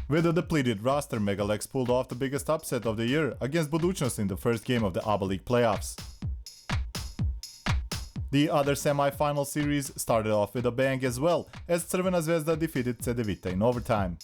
With a depleted roster, Megalex pulled off the biggest upset of the year against Budućnost in the first game of the ABA League playoffs. The other semi-final series started off with a bang as well, as Crvena Zvezda defeated j.t.d. Evita in overtime.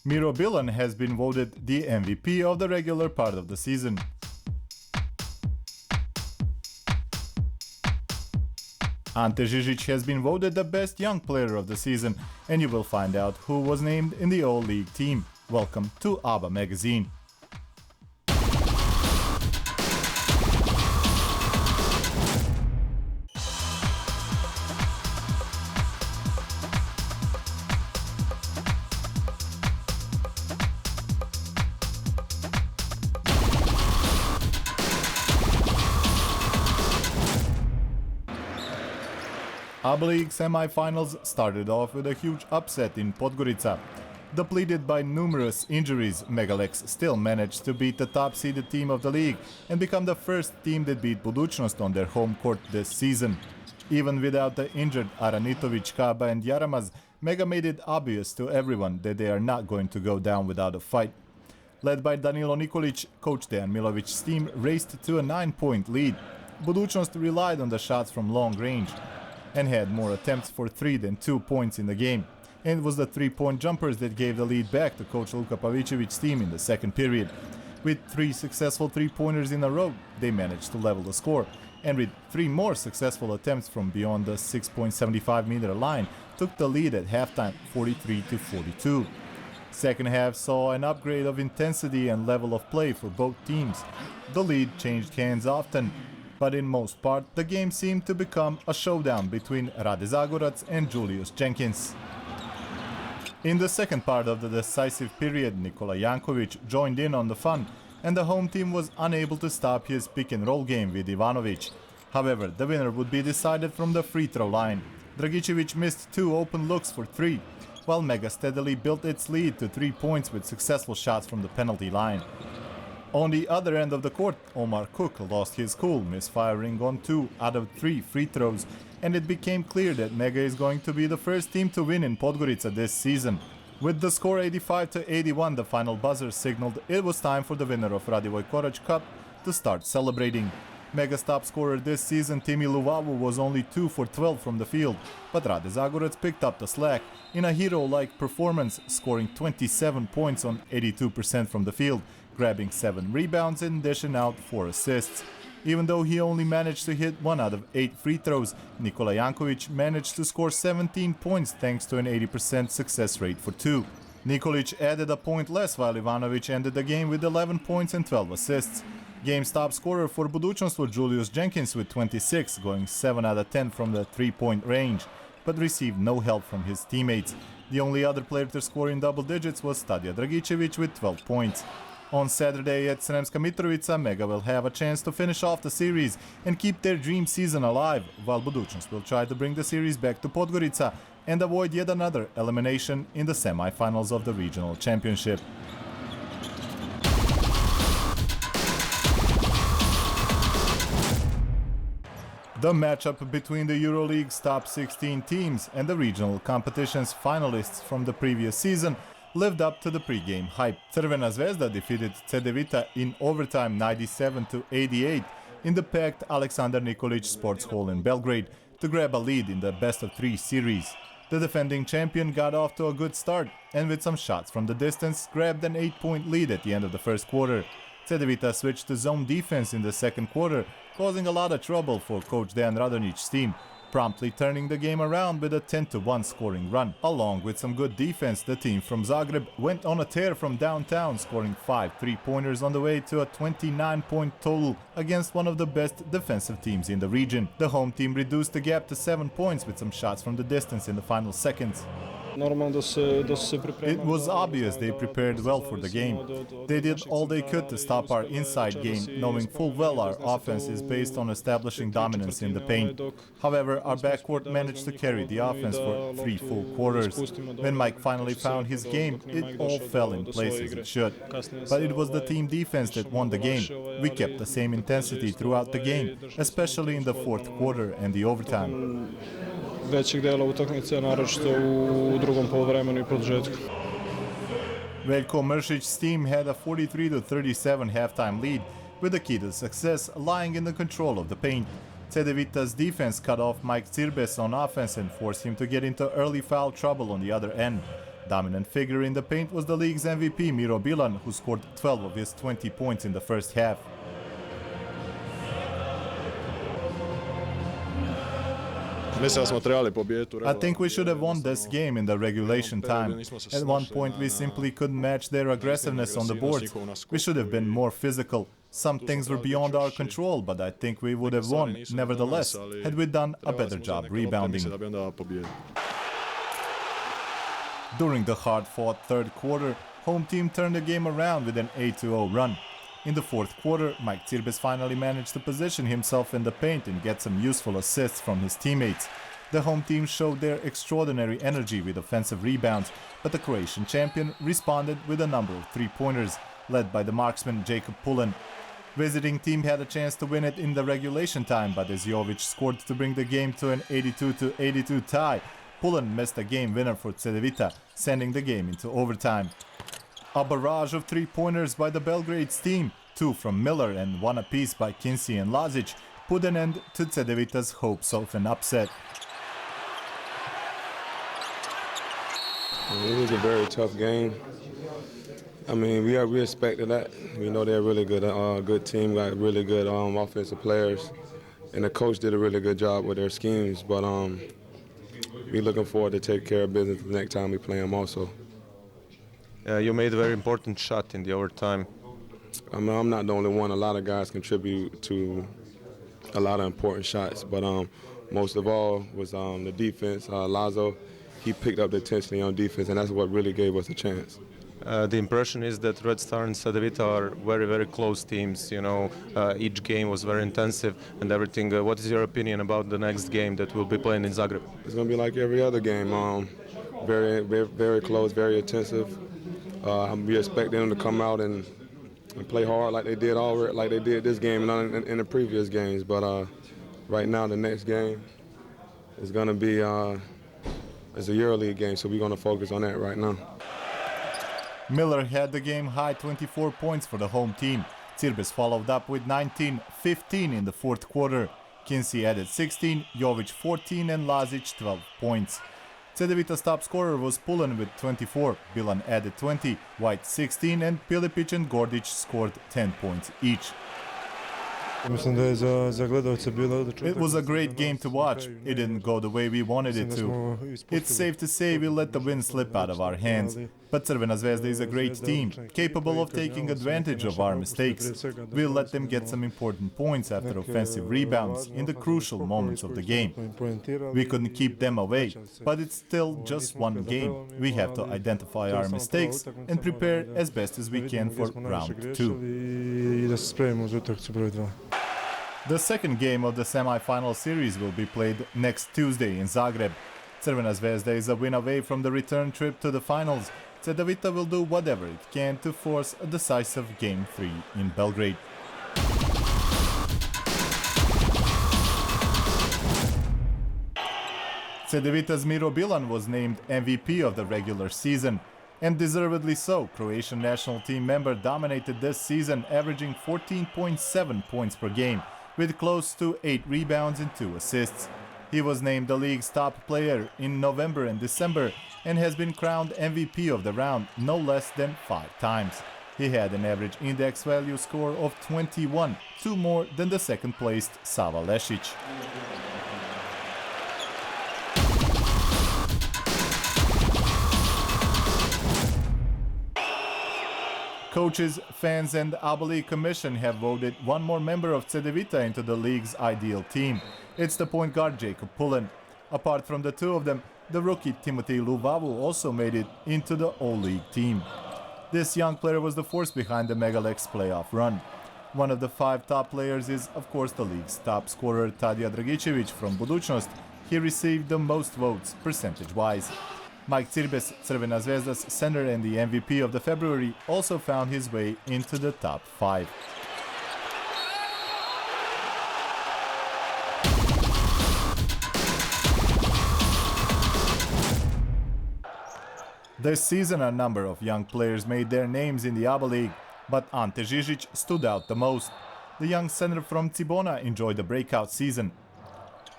Miro Bilan has been voted the MVP of the regular part of the season. Ante Žižić has been voted the best young player of the season, and you will find out who was named in the All-League team. Welcome to ABA magazine. ABA League semi-finals started off with a huge upset in Podgorica. Depleted by numerous injuries, Megalex still managed to beat the top-seeded team of the league and become the first team that beat Budućnost on their home court this season. Even without the injured Aranitović, Kaba and Yaramaz, Mega made it obvious to everyone that they are not going to go down without a fight. Led by Danilo Nikolić, coach Dejan Milovic's team raced to a 9-point lead. Budućnost relied on the shots from long range and had more attempts for 3 than 2 points in the game. And it was the 3-point jumpers that gave the lead back to coach Luka Pavicevic's team in the second period. With 3 successful 3-pointers in a row, they managed to level the score, and with 3 more successful attempts from beyond the 6.75-meter line, took the lead at halftime 43-42. Second half saw an upgrade of intensity and level of play for both teams. The lead changed hands often, but in most part, the game seemed to become a showdown between Rade Zagorac and Julius Jenkins. In the second part of the decisive period, Nikola Jankovic joined in on the fun, and the home team was unable to stop his pick-and-roll game with Ivanovic. However, the winner would be decided from the free-throw line. Dragicevic missed 2 open looks for 3, while Mega steadily built its lead to 3 points with successful shots from the penalty line. On the other end of the court, Omar Cook lost his cool, misfiring on 2 out of 3 free throws, and it became clear that Mega is going to be the first team to win in Podgorica this season. With the score 85-81, the final buzzer signaled it was time for the winner of Radivoj Korać Cup to start celebrating. Mega's top scorer this season, Timi Luvavu, was only 2 for 12 from the field, but Rade Zagorac picked up the slack in a hero-like performance, scoring 27 points on 82% from the field, grabbing 7 rebounds and dishing out 4 assists. Even though he only managed to hit 1 out of 8 free throws, Nikola Jankovic managed to score 17 points thanks to an 80% success rate for 2. Nikolic added a point less, while Ivanovic ended the game with 11 points and 12 assists. Game's top scorer for Budućnost was Julius Jenkins with 26, going 7 out of 10 from the 3-point range, but received no help from his teammates. The only other player to score in double digits was Stadija Dragicevic with 12 points. On Saturday at Sremska Mitrovica, Mega will have a chance to finish off the series and keep their dream season alive, while Budućnost will try to bring the series back to Podgorica and avoid yet another elimination in the semi-finals of the regional championship. The matchup between the EuroLeague's top 16 teams and the regional competition's finalists from the previous season lived up to the pre-game hype. Crvena Zvezda defeated j.t.d. Evita in overtime 97-88 in the packed Aleksandar Nikolić Sports Hall in Belgrade to grab a lead in the best-of-3 series. The defending champion got off to a good start and with some shots from the distance grabbed an 8-point lead at the end of the first quarter. j.t.d. Evita switched to zone defense in the second quarter, causing a lot of trouble for coach Dejan Radonjić's team, promptly turning the game around with a 10-1 scoring run. Along with some good defense, the team from Zagreb went on a tear from downtown, scoring 5 3-pointers on the way to a 29-point total against one of the best defensive teams in the region. The home team reduced the gap to 7 points with some shots from the distance in the final seconds. It was obvious they prepared well for the game. They did all they could to stop our inside game, knowing full well our offense is based on establishing dominance in the paint. However, our backcourt managed to carry the offense for 3 full quarters. When Mike finally found his game, it all fell in place as it should. But it was the team defense that won the game. We kept the same intensity throughout the game, especially in the fourth quarter and the overtime. većeg dela utakmice, naročito u drugom poluvremenu i produžetku. Veljko Mršić's team had a 43-37 halftime lead, with the key to success lying in the control of the paint. Evita's defense cut off Mike Cirbes on offense and forced him to get into early foul trouble on the other end. Dominant figure in the paint was the league's MVP Miro Bilan, who scored 12 of his 20 points in the first half. I think we should have won this game in the regulation time. At one point we simply couldn't match their aggressiveness on the boards. We should have been more physical. Some things were beyond our control, but I think we would have won, nevertheless, had we done a better job rebounding. During the hard-fought third quarter, home team turned the game around with an 8-0 run. In the fourth quarter, Mike Cirbes finally managed to position himself in the paint and get some useful assists from his teammates. The home team showed their extraordinary energy with offensive rebounds, but the Croatian champion responded with a number of three-pointers, led by the marksman Jacob Pullen. Visiting team had a chance to win it in the regulation time, but as Jovic scored to bring the game to an 82-82 tie, Pullen missed a game winner for Evita, sending the game into overtime. A barrage of three-pointers by the Belgrade's team, 2 from Miller and 1 apiece by Kinsey and Lazic, put an end to Evita's hopes of an upset. It was a very tough game. I mean, we expected that. We know they're a really good team, got really good offensive players, and the coach did a really good job with their schemes. But we're looking forward to take care of business the next time we play them also. You made a very important shot in the overtime. I mean, I'm not the only one. A lot of guys contribute to a lot of important shots, but most of all was the defense. Lazo, he picked up the intensity on defense, and that's what really gave us a chance. The impression is that Red Star and Evita are very, very close teams. You know, each game was very intensive and everything. What is your opinion about the next game that we'll be playing in Zagreb? It's going to be like every other game. Very, very, very close, very intensive. We expect them to come out and play hard like they did this game and in the previous games. But right now, the next game is going to be it's a EuroLeague game, so we're going to focus on that right now. Miller had the game-high 24 points for the home team. Cirbes followed up with 19-15 in the fourth quarter. Kinsey added 16, Jovic 14 and Lazic 12 points. Evita's top scorer was Pullen with 24, Bilan added 20, White 16 and Pilipic and Gordic scored 10 points each. It was a great game to watch. It didn't go the way we wanted it to. It's safe to say we let the win slip out of our hands. But Crvena Zvezda is a great team, capable of taking advantage of our mistakes. We'll let them get some important points after offensive rebounds in the crucial moments of the game. We couldn't keep them away, but it's still just one game. We have to identify our mistakes and prepare as best as we can for round 2. The second game of the semi-final series will be played next Tuesday in Zagreb. Crvena Zvezda is a win away from the return trip to the finals. Evita will do whatever it can to force a decisive Game 3 in Belgrade. Evita's Miro Bilan was named MVP of the regular season. And deservedly so. Croatian national team member dominated this season, averaging 14.7 points per game, with close to 8 rebounds and 2 assists. He was named the league's top player in November and December and has been crowned MVP of the round no less than 5 times. He had an average index value score of 21, 2 more than the second-placed Sava Lešić. Coaches, fans and ABA League Commission have voted one more member of Evita into the league's ideal team. It's the point guard Jacob Pullen. Apart from the two of them, the rookie Timothy Luvavu also made it into the All-League team. This young player was the force behind the Megalex playoff run. One of the 5 top players is, of course, the league's top scorer Tadija Dragicevic from Budućnost. He received the most votes, percentage-wise. Mike Cirbes, Crvena Zvezda's center and the MVP of the February, also found his way into the top 5. This season a number of young players made their names in the ABA League, but Ante Žižić stood out the most. The young center from Cibona enjoyed a breakout season,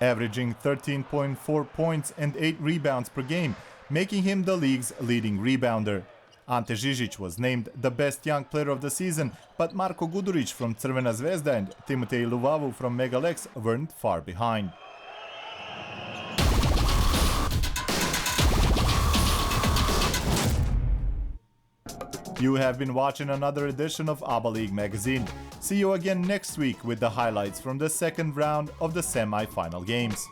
averaging 13.4 points and 8 rebounds per game, making him the league's leading rebounder. Ante Žižić was named the best young player of the season, but Marko Gudurić from Crvena Zvezda and Timotej Luvavu from Megalex weren't far behind. You have been watching another edition of ABA League magazine. See you again next week with the highlights from the second round of the semi-final games.